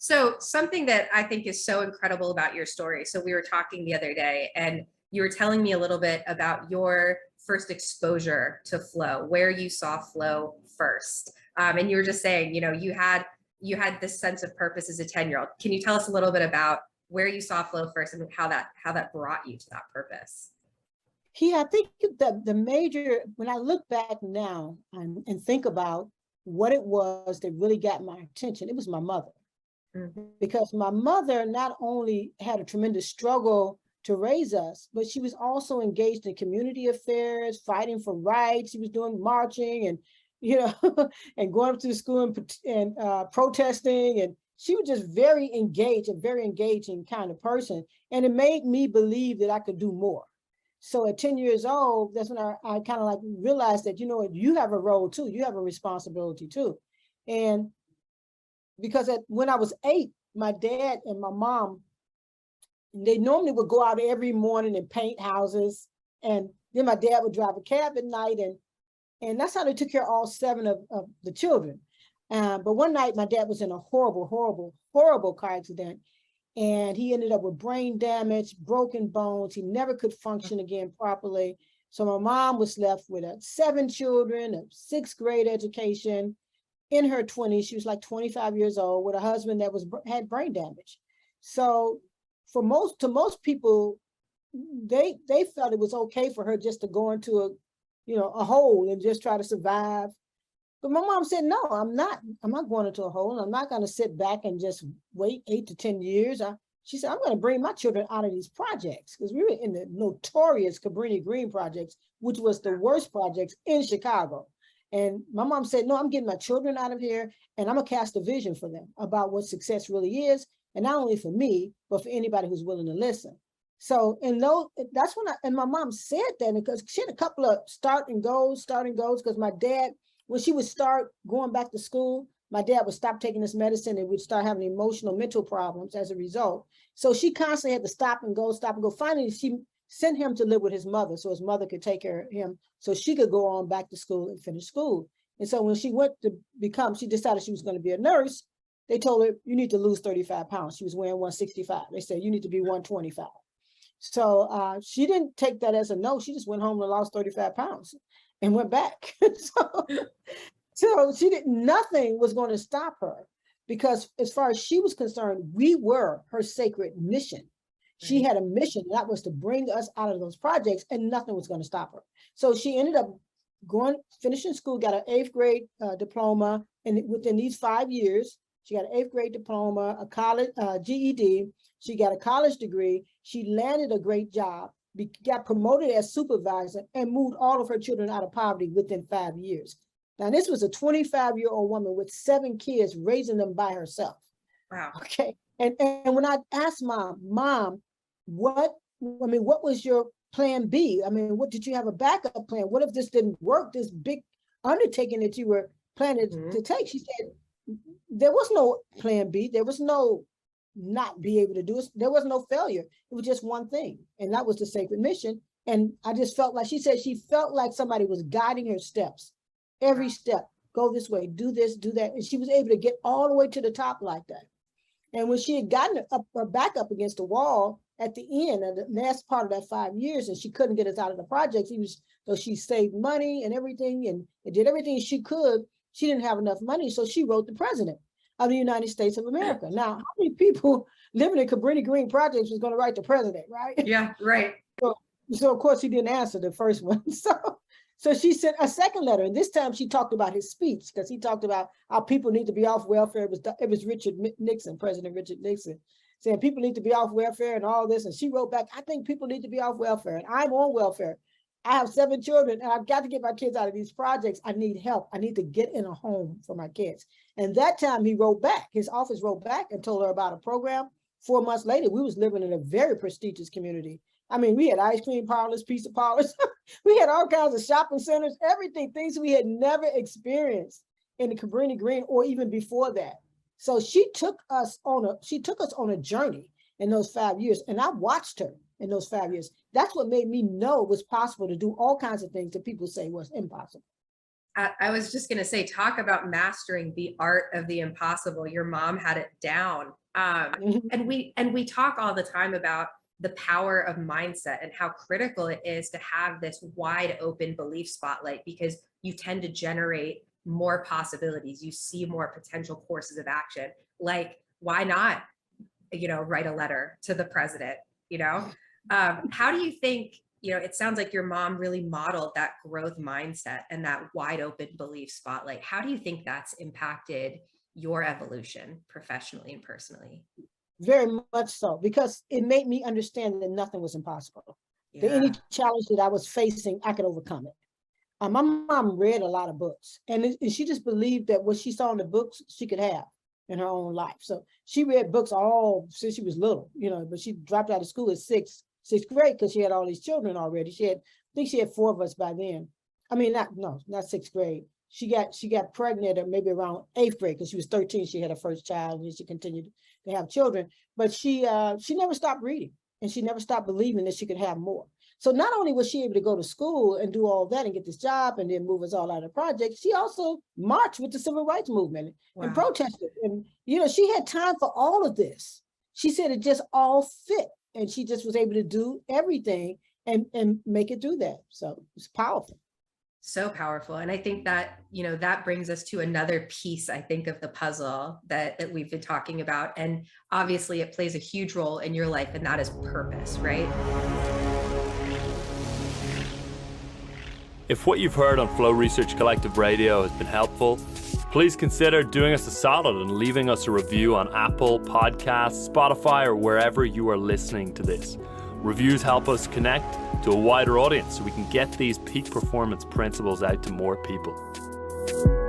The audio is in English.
So something that I think is so incredible about your story. So we were talking the other day and you were telling me a little bit about your first exposure to flow, where you saw flow first. And you were just saying, you had this sense of purpose as a 10-year-old. Can you tell us a little bit about where you saw flow first and how that brought you to that purpose? I think the major, when I look back now and think about what it was that really got my attention, it was my mother. Mhm. Because my mother not only had a tremendous struggle to raise us, but she was also engaged in community affairs, fighting for rights. She was doing marching and, and going up to the school and protesting. And she was just very engaged, a very engaging kind of person. And it made me believe that I could do more. So at 10 years old, that's when I kind of like realized that, you have a role too, you have a responsibility too. And because when I was 8, my dad and my mom, they normally would go out every morning and paint houses. And then my dad would drive a cab at night. And that's how they took care of all 7 of the children. But one night my dad was in a horrible, horrible, horrible car accident. And he ended up with brain damage, broken bones. He never could function again properly. So my mom was left with 7 children, a 6th grade education. In her 20s, she was like 25 years old with a husband that had brain damage. So to most people, they felt it was okay for her just to go into a hole and just try to survive. But my mom said, no, I'm not going into a hole. I'm not going to sit back and just wait 8 to 10 years. She said, I'm going to bring my children out of these projects, because we were in the notorious Cabrini Green projects, which was the worst projects in Chicago. And my mom said, no, I'm getting my children out of here, and I'm going to cast a vision for them about what success really is. And not only for me, but for anybody who's willing to listen. So, that's when my mom said that, because she had a couple of starting goals, because my dad, when she would start going back to school, my dad would stop taking this medicine and would start having emotional, mental problems as a result. So she constantly had to stop and go. Finally, she sent him to live with his mother so his mother could take care of him so she could go on back to school and finish school. And so when she she decided she was going to be a nurse, they told her, you need to lose 35 pounds. She was weighing 165. They said, you need to be 125. So she didn't take that as a no. She just went home and lost 35 pounds and went back. So nothing was going to stop her, because as far as she was concerned, we were her sacred mission. She had a mission, and that was to bring us out of those projects, and nothing was going to stop her. So she ended up finishing school, got an 8th grade diploma, and within these 5 years, she got an 8th grade diploma, a college GED. She got a college degree. She landed a great job, got promoted as supervisor, and moved all of her children out of poverty within 5 years. Now, this was a 25-year-old woman with 7 kids, raising them by herself. Wow. Okay. And when I asked Mom, what was your plan B? I mean, what did you have a backup plan? What if this didn't work, this big undertaking that you were planning to take? She said, there was no plan B. There was no not be able to do it. There was no failure. It was just one thing. And that was the sacred mission. And I just felt like, she said she felt like somebody was guiding her steps. Every step, go this way, do this, do that. And she was able to get all the way to the top like that. And when she had gotten her back up against the wall at the end of the last part of that 5 years, and she couldn't get us out of the project, so she saved money and everything and did everything she could. She didn't have enough money, so she wrote the president of the United States of America. Now, how many people living in Cabrini Green projects was going to write the president, right? Yeah, right. So of course he didn't answer the first one. So she sent a second letter, and this time she talked about his speech, because he talked about how people need to be off welfare. It was Richard Nixon, President Richard Nixon, saying people need to be off welfare and all this. And she wrote back, I think people need to be off welfare, and I'm on welfare. I have 7 children, and I've got to get my kids out of these projects. I need help. I need to get in a home for my kids. And that time he wrote back, his office wrote back and told her about a program. 4 months later, we was living in a very prestigious community. I mean, we had ice cream parlors, pizza parlors. We had all kinds of shopping centers, everything, things we had never experienced in the Cabrini Green or even before that. So she took us on a journey in those 5 years, and I watched her in those 5 years. That's what made me know it was possible to do all kinds of things that people say was impossible. I was just going to say, talk about mastering the art of the impossible. Your mom had it down. And we talk all the time about the power of mindset and how critical it is to have this wide open belief spotlight, because you tend to generate more possibilities. You see more potential courses of action. Like, why not, write a letter to the president, how do you think, it sounds like your mom really modeled that growth mindset and that wide open belief spotlight. How do you think that's impacted your evolution professionally and personally? Very much so, because it made me understand that nothing was impossible. That any challenge that I was facing, I could overcome it. My mom read a lot of books, and she just believed that what she saw in the books, she could have in her own life. So she read books all since she was little, but she dropped out of school at sixth grade because she had all these children already. I think she had 4 of us by then. I mean, not sixth grade. She got pregnant at maybe around 8th grade because she was 13. She had her first child, and she continued to have children. But she never stopped reading, and she never stopped believing that she could have more. So not only was she able to go to school and do all that and get this job and then move us all out of projects, she also marched with the civil rights movement and protested. And, she had time for all of this. She said it just all fit, and she just was able to do everything and make it through that. So it's powerful. So powerful. And I think that, that brings us to another piece, I think, of the puzzle that we've been talking about. And obviously it plays a huge role in your life, and that is purpose, right? If what you've heard on Flow Research Collective Radio has been helpful, please consider doing us a solid and leaving us a review on Apple Podcasts, Spotify, or wherever you are listening to this. Reviews help us connect to a wider audience so we can get these peak performance principles out to more people.